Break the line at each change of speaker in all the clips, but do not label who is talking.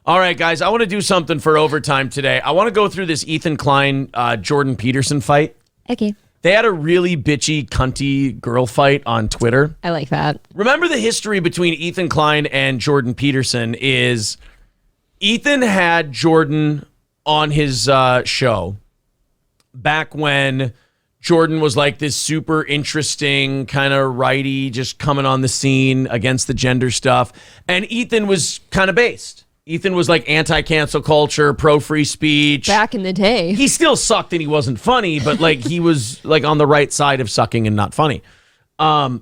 All right, guys, I want to do something for overtime today. I want to go through this Ethan Klein, Jordan Peterson fight.
Okay.
They had a really bitchy, cunty girl fight on Twitter.
I like that.
Remember the history between Ethan Klein and Jordan Peterson is Ethan had Jordan on his show back when Jordan was like this super interesting kind of righty, just coming on the scene against the gender stuff. And Ethan was kind of based. Ethan was like anti-cancel culture, pro-free speech.
Back in the day.
He still sucked and he wasn't funny, but like he was like on the right side of sucking and not funny. Well,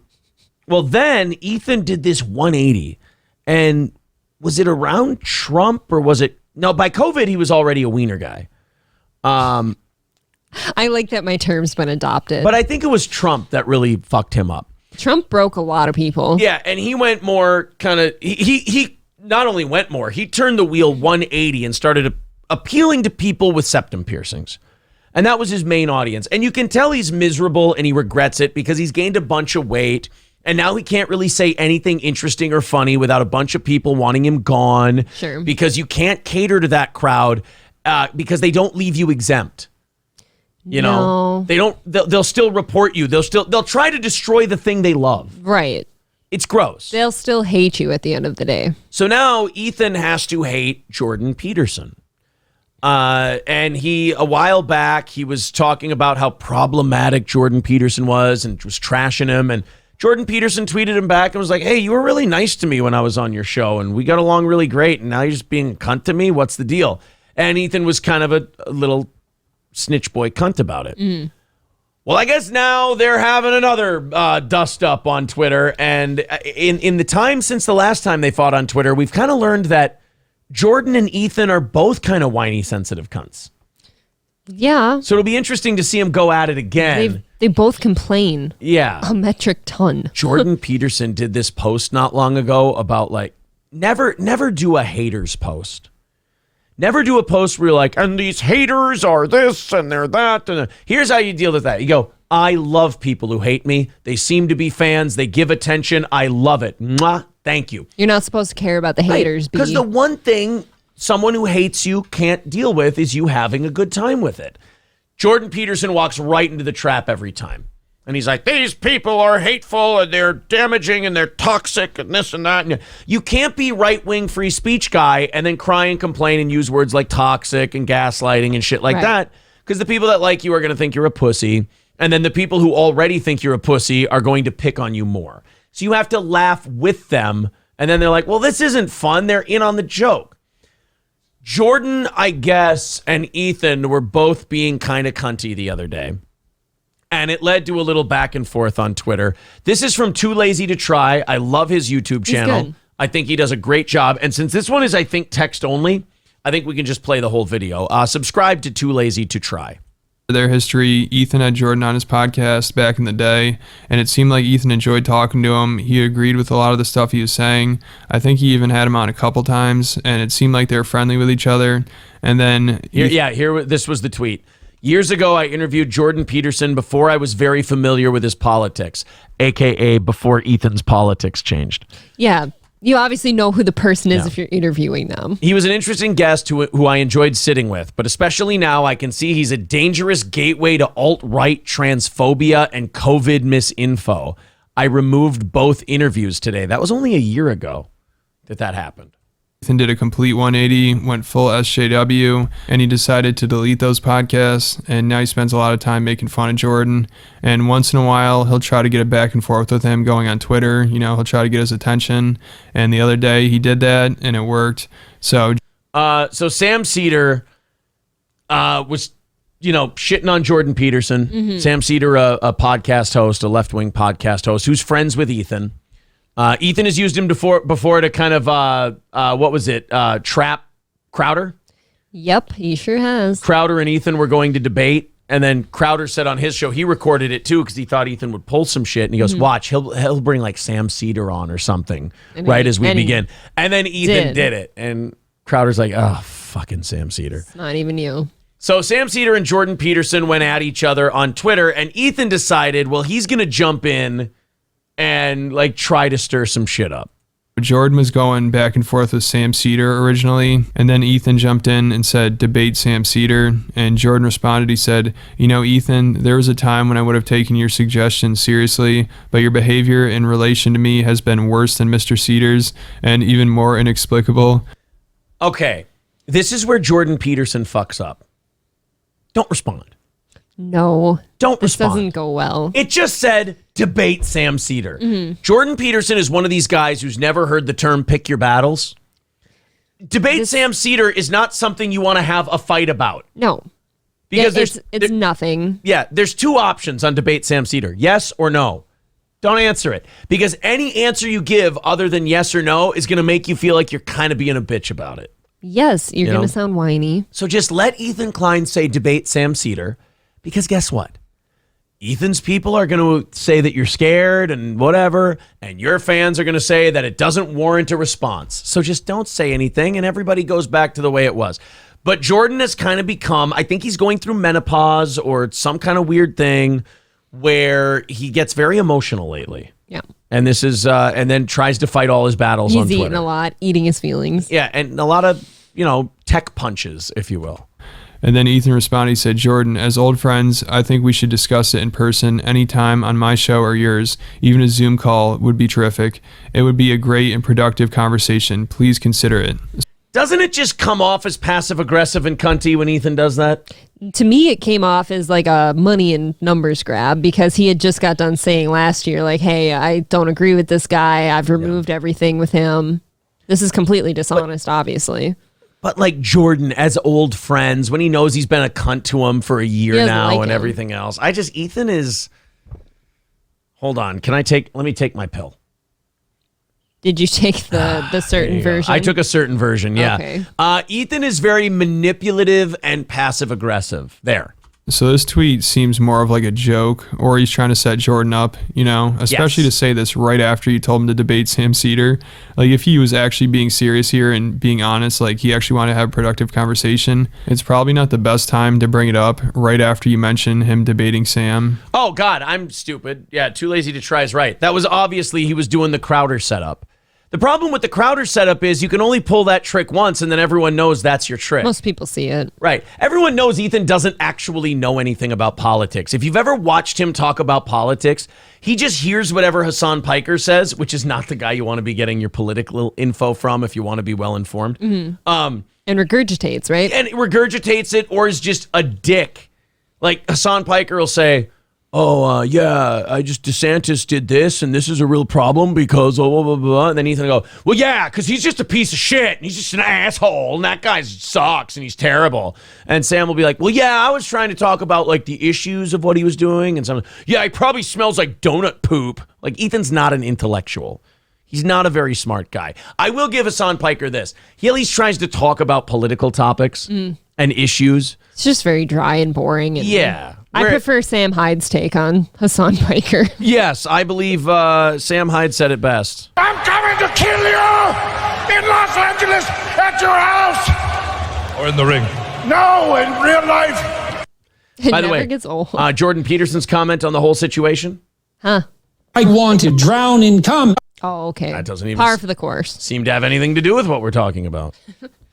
then Ethan did this 180. And was it around Trump or was it? No, by COVID, he was already a wiener guy.
I like that my term's been adopted.
But I think it was Trump that really fucked him up.
Trump broke a lot of people.
Yeah, and he went more kind of, he not only went more, he turned the wheel 180 and started appealing to people with septum piercings. And that was his main audience. And you can tell he's miserable and he regrets it because he's gained a bunch of weight. And now he can't really say anything interesting or funny without a bunch of people wanting him gone.
Sure.
Because you can't cater to that crowd because they don't leave you exempt. You know, they'll still report you. They'll try to destroy the thing they love.
Right.
It's gross.
They'll still hate you at the end of the day.
So now Ethan has to hate Jordan Peterson. And a while back, he was talking about how problematic Jordan Peterson was and was trashing him. And Jordan Peterson tweeted him back and was like, hey, you were really nice to me when I was on your show and we got along really great. And now you're just being a cunt to me. What's the deal? And Ethan was kind of a little snitch boy cunt about it. Mm. Well, I guess now they're having another dust up on Twitter. And in the time since the last time they fought on Twitter, we've kind of learned that Jordan and Ethan are both kind of whiny, sensitive cunts.
Yeah.
So it'll be interesting to see them go at it again.
They both complain.
Yeah.
A metric ton.
Jordan Peterson did this post not long ago about like, never do a haters post. Never do a post where you're like, and these haters are this and they're that. And here's how you deal with that. You go, I love people who hate me. They seem to be fans. They give attention. I love it. Mwah. Thank you.
You're not supposed to care about the haters.
Because the one thing someone who hates you can't deal with is you having a good time with it. Jordan Peterson walks right into the trap every time. And he's like, these people are hateful and they're damaging and they're toxic and this and that. And you can't be right-wing free speech guy and then cry and complain and use words like toxic and gaslighting and shit like that. Because the people that like you are going to think you're a pussy. And then the people who already think you're a pussy are going to pick on you more. So you have to laugh with them. And then they're like, well, this isn't fun. They're in on the joke. Jordan, I guess, and Ethan were both being kind of cunty the other day. And it led to a little back and forth on Twitter. This is from Too Lazy to Try. I love his YouTube channel.
Good.
I think he does a great job. And since this one is, I think, text only, I think we can just play the whole video. Subscribe to Too Lazy to Try.
Their history, Ethan had Jordan on his podcast back in the day, and it seemed like Ethan enjoyed talking to him. He agreed with a lot of the stuff he was saying. I think he even had him on a couple times, and it seemed like they were friendly with each other. And then...
This was the tweet. Years ago, I interviewed Jordan Peterson before I was very familiar with his politics, a.k.a. before Ethan's politics changed.
Yeah. You obviously know who the person is if you're interviewing them.
He was an interesting guest who I enjoyed sitting with, but especially now I can see he's a dangerous gateway to alt-right transphobia and COVID misinfo. I removed both interviews today. That was only a year ago that happened.
Ethan did a complete 180, went full SJW, and he decided to delete those podcasts, and now he spends a lot of time making fun of Jordan. And once in a while, he'll try to get a back and forth with him going on Twitter. You know, he'll try to get his attention. And the other day, he did that, and it worked. So
Sam Seder was, shitting on Jordan Peterson. Mm-hmm. Sam Seder, a podcast host, a left-wing podcast host, who's friends with Ethan. Ethan has used him before to kind of, trap Crowder?
Yep, he sure has.
Crowder and Ethan were going to debate, and then Crowder said on his show, he recorded it too because he thought Ethan would pull some shit, and he goes, watch, he'll bring like Sam Seder on or something as we begin. And then Ethan did it, and Crowder's like, oh, fucking Sam Seder.
It's not even you.
So Sam Seder and Jordan Peterson went at each other on Twitter, and Ethan decided, well, he's going to jump in and like try to stir some shit up.
Jordan was going back and forth with Sam Seder originally, and then Ethan jumped in and said, debate Sam Seder. And Jordan responded, he said, Ethan, there was a time when I would have taken your suggestion seriously, but your behavior in relation to me has been worse than Mr. Seder's and even more inexplicable.
Okay, this is where Jordan Peterson fucks up. Don't respond.
No.
Don't
this
respond.
Doesn't go well.
It just said debate Sam Seder.
Mm-hmm.
Jordan Peterson is one of these guys who's never heard the term pick your battles. Debate Sam Seder is not something you want to have a fight about.
No.
Because
it's nothing.
Yeah, there's two options on debate Sam Seder. Yes or no. Don't answer it. Because any answer you give other than yes or no is going to make you feel like you're kind of being a bitch about it.
Yes, you're going to sound whiny.
So just let Ethan Klein say debate Sam Seder. Because guess what? Ethan's people are going to say that you're scared and whatever, and your fans are going to say that it doesn't warrant a response. So just don't say anything, and everybody goes back to the way it was. But Jordan has kind of become, I think he's going through menopause or some kind of weird thing where he gets very emotional lately.
Yeah.
And this is, and then tries to fight all his battles on Twitter.
He's eating a lot, eating his feelings.
Yeah, and a lot of, tech punches, if you will.
And then Ethan responded, he said, Jordan, as old friends, I think we should discuss it in person anytime on my show or yours. Even a Zoom call would be terrific. It would be a great and productive conversation. Please consider it.
Doesn't it just come off as passive-aggressive and cunty when Ethan does that?
To me, it came off as like a money and numbers grab because he had just got done saying last year, like, hey, I don't agree with this guy. I've removed everything with him. This is completely dishonest, obviously.
But like Jordan, as old friends, when he knows he's been a cunt to him for a year now and everything else. Ethan is, hold on, let me take my pill.
Did you take the certain version?
I took a certain version, yeah.
Okay.
Ethan is very manipulative and passive aggressive. There.
So this tweet seems more of like a joke, or he's trying to set Jordan up, especially to say this right after you told him to debate Sam Seder. Like if he was actually being serious here and being honest, like he actually wanted to have a productive conversation, it's probably not the best time to bring it up right after you mention him debating Sam.
Oh God, I'm stupid. Yeah, too lazy to try is right. That was obviously he was doing the Crowder setup. The problem with the Crowder setup is you can only pull that trick once and then everyone knows that's your trick.
Most people see it.
Right. Everyone knows Ethan doesn't actually know anything about politics. If you've ever watched him talk about politics, he just hears whatever Hasan Piker says, which is not the guy you want to be getting your political info from if you want to be well informed.
Mm-hmm. And regurgitates, right?
And regurgitates it or is just a dick. Like Hasan Piker will say, DeSantis did this, and this is a real problem because blah, blah, blah, blah. And then Ethan will go, well, yeah, because he's just a piece of shit, and he's just an asshole, and that guy sucks, and he's terrible. And Sam will be like, well, yeah, I was trying to talk about, like, the issues of what he was doing, and something. Yeah, he probably smells like donut poop. Like, Ethan's not an intellectual. He's not a very smart guy. I will give Hasan Piker this. He at least tries to talk about political topics and issues.
It's just very dry and boring. And
yeah.
I prefer Sam Hyde's take on Hasan Piker.
Yes, I believe Sam Hyde said it best.
I'm coming to kill you in Los Angeles at your house.
Or in the ring.
No, in real life.
It
By the
never
way,
gets old.
Jordan Peterson's comment on the whole situation?
Huh.
I want to drown in cum.
Oh, okay.
That doesn't even
par for the course.
Seem to have anything to do with what we're talking about.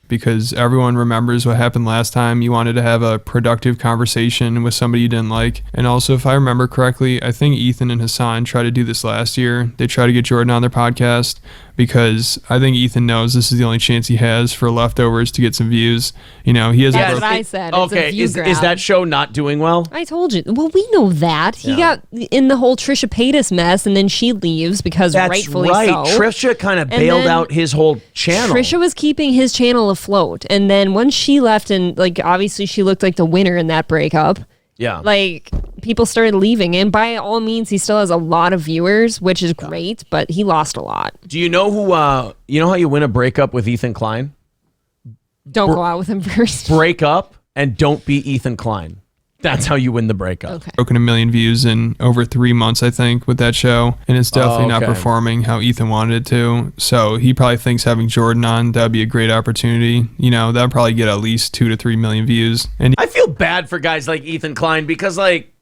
Because everyone remembers what happened last time. You wanted to have a productive conversation with somebody you didn't like. And also, if I remember correctly, I think Ethan and Hasan tried to do this last year. They tried to get Jordan on their podcast because I think Ethan knows this is the only chance he has for leftovers to get some views. He has
That's what I said. It's a view
is
grab.
that show not doing well?
I told you. Well, we know that. He got in the whole Trisha Paytas mess, and then she leaves because rightfully
right.
so.
Trisha kind of bailed out his whole channel.
Trisha was keeping his channel afloat, and then once she left, and like obviously she looked like the winner in that breakup.
Yeah.
Like people started leaving, and by all means, he still has a lot of viewers, which is great, but he lost a lot.
Do you know how you win a breakup with Ethan Klein?
Don't go out with him first.
Break up and don't be Ethan Klein. That's how you win the breakup.
Okay.
Broken 1 million views in over 3 months, I think, with that show. And it's definitely not performing how Ethan wanted it to. So he probably thinks having Jordan on, that'd be a great opportunity. That'd probably get at least 2 to 3 million views. And
I feel bad for guys like Ethan Klein because, like,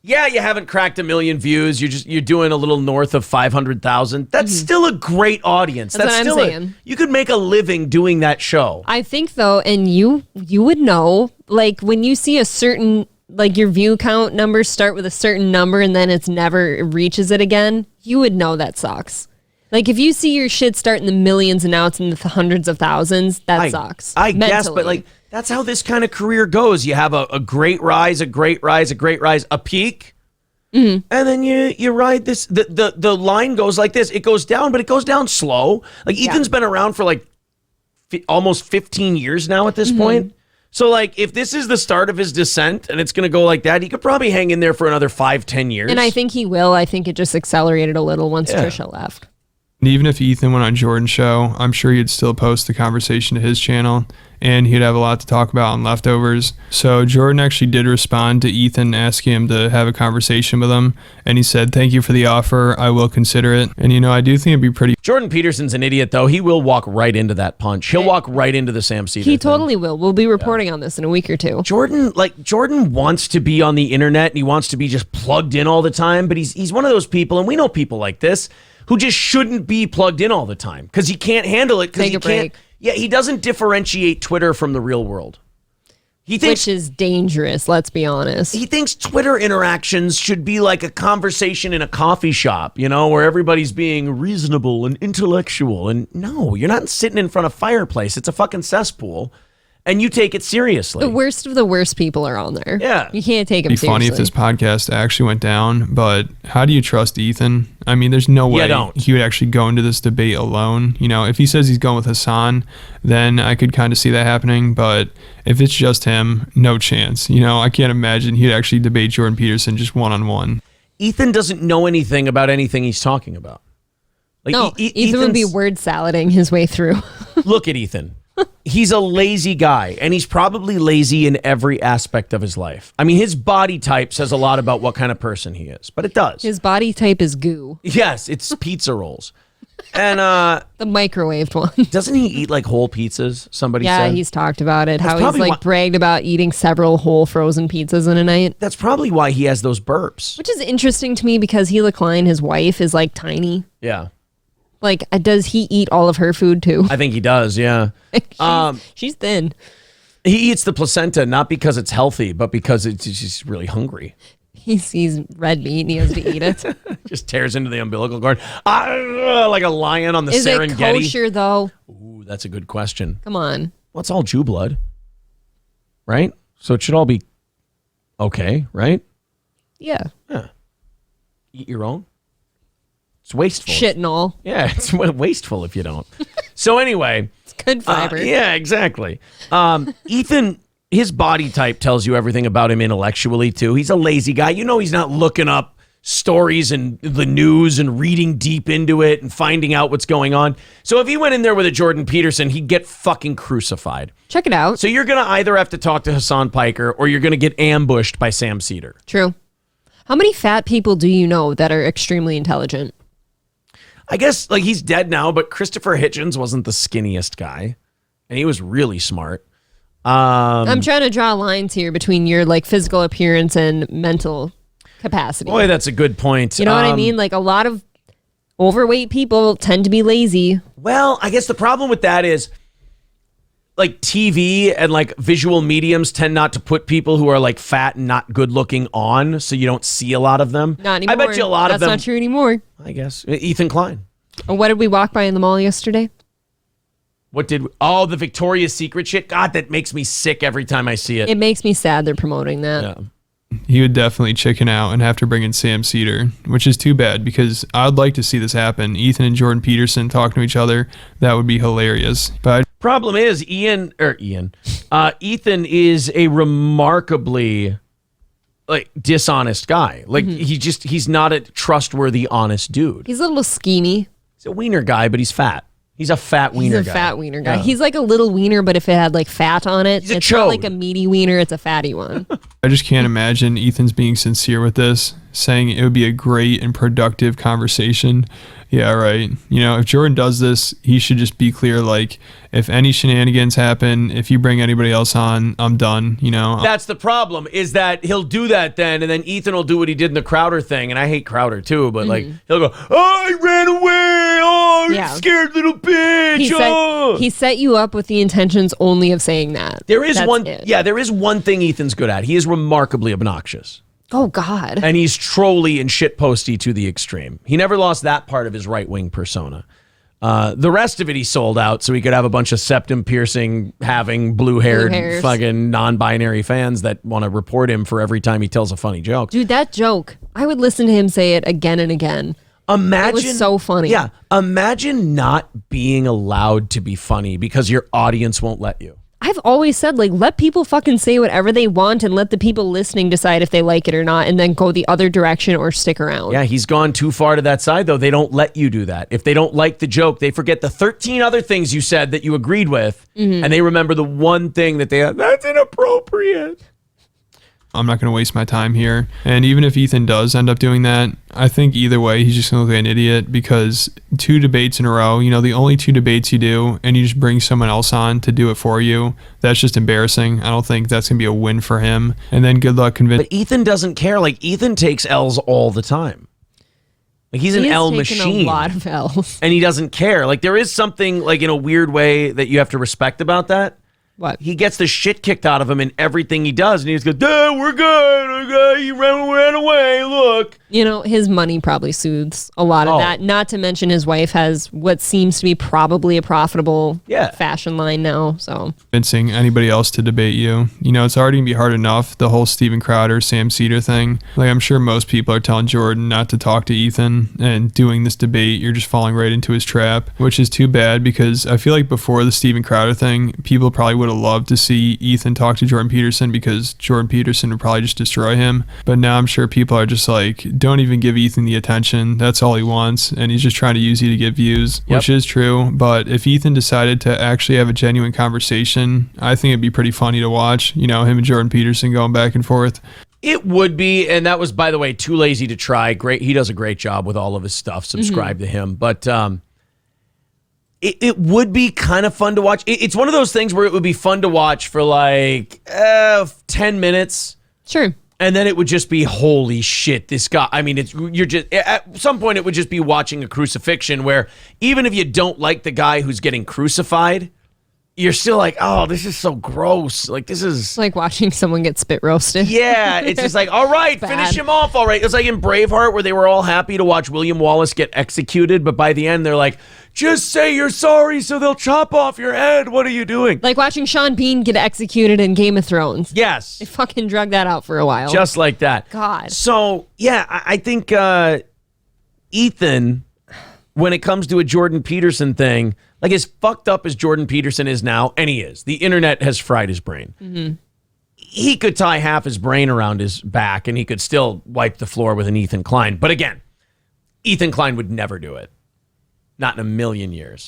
Yeah, you haven't cracked 1 million views. You're doing a little north of 500,000. That's still a great audience.
That's what I'm
still
saying.
you could make a living doing that show.
I think though, and you would know, like when you see a certain, like your view count numbers start with a certain number and then it reaches it again, you would know that sucks. Like if you see your shit start in the millions and now it's in the hundreds of thousands, that sucks.
I guess, but
mentally.
like that's how this kind of career goes. You have a great rise, a great rise, a great rise, a peak. And then you ride this. The line goes like this. It goes down, but it goes down slow. Like Ethan's been around for like almost 15 years now at this point. So like if this is the start of his descent and it's going to go like that, he could probably hang in there for another 5-10 years.
And I think he will. I think it just accelerated a little once Trisha left.
And even if Ethan went on Jordan's show, I'm sure he'd still post the conversation to his channel, and he'd have a lot to talk about on Leftovers. So Jordan actually did respond to Ethan asking him to have a conversation with him, and he said, "Thank you for the offer. I will consider it." And I do think it'd be pretty.
Jordan Peterson's an idiot, though. He will walk right into that punch. He'll walk right into the Sam Seder
He
thing.
totally will. We'll be reporting on this in a week or two.
Jordan wants to be on the internet and he wants to be just plugged in all the time, but he's one of those people, and we know people like this, who just shouldn't be plugged in all the time because he can't handle it because
Take
he
a
can't.
break.
Yeah, he doesn't differentiate Twitter from the real world. He thinks
Which is dangerous, let's be honest.
he thinks Twitter interactions should be like a conversation in a coffee shop, where everybody's being reasonable and intellectual. And no, you're not sitting in front of a fireplace. It's a fucking cesspool. And you take it seriously.
The worst of the worst people are on there.
Yeah.
You can't take them
It'd be funny if
seriously.
this podcast actually went down, but how do you trust Ethan? I mean, there's no way
don't.
he would actually go into this debate alone. If he says he's going with Hasan, then I could kind of see that happening. But if it's just him, no chance. I can't imagine he'd actually debate Jordan Peterson just one-on-one.
Ethan doesn't know anything about anything he's talking about. Like,
No, Ethan would be
Ethan's-
word salading his way through.
Look at Ethan. He's a lazy guy, and he's probably lazy in every aspect of his life. I mean, his body type says a lot about what kind of person he is, but it does.
His body type is goo.
Yes, it's pizza rolls. And
The microwaved one.
doesn't he eat like whole pizzas? Somebody
Yeah,
said.
he's talked about it. How he's
probably
like
why-
bragged about eating several whole frozen pizzas in a night.
That's probably why he has those burps.
Which is interesting to me because Hila Klein, his wife, is like tiny.
Yeah,
Like, does he eat all of her food too?
I think he does, yeah.
She's thin.
He eats the placenta not because it's healthy, but because it's just really hungry.
He sees red meat and he has to eat it.
Just tears into the umbilical cord. Like a lion on the
Is it
Serengeti.
kosher though?
Ooh, that's a good question.
Come on.
Well, it's all Jew blood, right? So it should all be okay, right?
Yeah.
Eat your own. It's wasteful.
Shit and all.
Yeah, it's wasteful if you don't. So anyway,
It's good fiber.
yeah, exactly. Ethan, his body type tells you everything about him intellectually too. He's a lazy guy. He's not looking up stories and the news and reading deep into it and finding out what's going on. So if he went in there with a Jordan Peterson, he'd get fucking crucified.
Check it out.
So you're going to either have to talk to Hasan Piker or you're going to get ambushed by Sam Seder.
True. How many fat people do you know that are extremely intelligent?
I guess like he's dead now, but Christopher Hitchens wasn't the skinniest guy, and he was really smart.
I'm trying to draw lines here between your like physical appearance and mental capacity.
Boy, that's a good point.
You know what I mean? Like a lot of overweight people tend to be lazy.
Well, I guess the problem with that is like TV and like visual mediums tend not to put people who are like fat and not good looking on, so you don't see a lot of them.
Not anymore.
I bet you a lot of
That's
them.
not true anymore.
I guess Ethan Klein.
What did we walk by in the mall yesterday?
What did? Oh, the Victoria's Secret shit. God, that makes me sick every time I see it.
It makes me sad they're promoting that.
Yeah.
He would definitely chicken out and have to bring in Sam Seder, which is too bad because I'd like to see this happen. Ethan and Jordan Peterson talking to each other. That would be hilarious. But
Problem is, Ethan is a remarkably like dishonest guy. Like he's not a trustworthy, honest dude.
He's a little schemy.
He's a wiener guy, but he's fat. He's a fat wiener
He's a
guy.
fat wiener guy.
Yeah.
He's like a little wiener, but if it had like fat on it,
He's a
it's not
chode.
like a meaty wiener, it's a fatty one.
I just can't imagine Ethan's being sincere with this, saying it would be a great and productive conversation. Yeah, right. If Jordan does this, he should just be clear, like, if any shenanigans happen, if you bring anybody else on, I'm done,
That's the problem, is that he'll do that then, and then Ethan will do what he did in the Crowder thing, and I hate Crowder too, but like, he'll go, oh, I ran away, oh, you scared little bitch,
He set you up with the intentions only of saying that.
There is
That's
there is one thing Ethan's good at. He is remarkably obnoxious.
Oh, God.
And he's trolly and shitposty to the extreme. He never lost that part of his right-wing persona. The rest of it he sold out so he could have a bunch of septum-piercing, having blue-haired, fucking non-binary fans that want to report him for every time he tells a funny joke.
Dude, that joke, I would listen to him say it again and again. It was so funny.
Yeah, imagine not being allowed to be funny because your audience won't let you.
I've always said, like, let people fucking say whatever they want and let the people listening decide if they like it or not, and then go the other direction or stick around.
Yeah, he's gone too far to that side, though. They don't let you do that. If they don't like the joke, they forget the 13 other things you said that you agreed with, and they remember the one thing that they had. That's inappropriate.
I'm not going to waste my time here. And even if Ethan does end up doing that, I think either way, he's just going to look like an idiot because 2 debates in a row, the only 2 debates you do, and you just bring someone else on to do it for you, that's just embarrassing. I don't think that's going to be a win for him. And then good luck convincing.
But Ethan doesn't care. Like, Ethan takes L's all the time. Like, he's an L machine.
A lot of L's.
And he doesn't care. Like, there is something, like, in a weird way that you have to respect about that.
What?
He gets the shit kicked out of him in everything he does, and he just goes, "Duh, we're good. Okay, you ran away. Look."
His money probably soothes a lot of that. Not to mention his wife has what seems to be probably a profitable fashion line now. So
convincing anybody else to debate you. It's already going to be hard enough, the whole Steven Crowder, Sam Seder thing. Like, I'm sure most people are telling Jordan not to talk to Ethan, and doing this debate, you're just falling right into his trap, which is too bad because I feel like before the Steven Crowder thing, people probably would have loved to see Ethan talk to Jordan Peterson because Jordan Peterson would probably just destroy him. But now I'm sure people are just like, don't even give Ethan the attention. That's all he wants. And he's just trying to use you to get views, which is true. But if Ethan decided to actually have a genuine conversation, I think it'd be pretty funny to watch, him and Jordan Peterson going back and forth.
It would be, and that was, by the way, Too Lazy to Try. Great. He does a great job with all of his stuff. Subscribe to him. But it would be kind of fun to watch. It's one of those things where it would be fun to watch for like 10 minutes.
Sure.
And then it would just be, holy shit, this guy. I mean, you're just, at some point it would just be watching a crucifixion where even if you don't like the guy who's getting crucified, you're still like, oh, this is so gross. Like, this is...
It's like watching someone get spit roasted.
Yeah, it's just like, all right, finish him off, all right. It's like in Braveheart where they were all happy to watch William Wallace get executed, but by the end they're like, just say you're sorry so they'll chop off your head. What are you doing?
Like watching Sean Bean get executed in Game of Thrones.
Yes.
They fucking drug that out for a while.
Just like that.
God.
So, yeah, I think Ethan, when it comes to a Jordan Peterson thing, like as fucked up as Jordan Peterson is now, and he is, the internet has fried his brain. Mm-hmm. He could tie half his brain around his back and he could still wipe the floor with an Ethan Klein. But again, Ethan Klein would never do it. Not in a million years.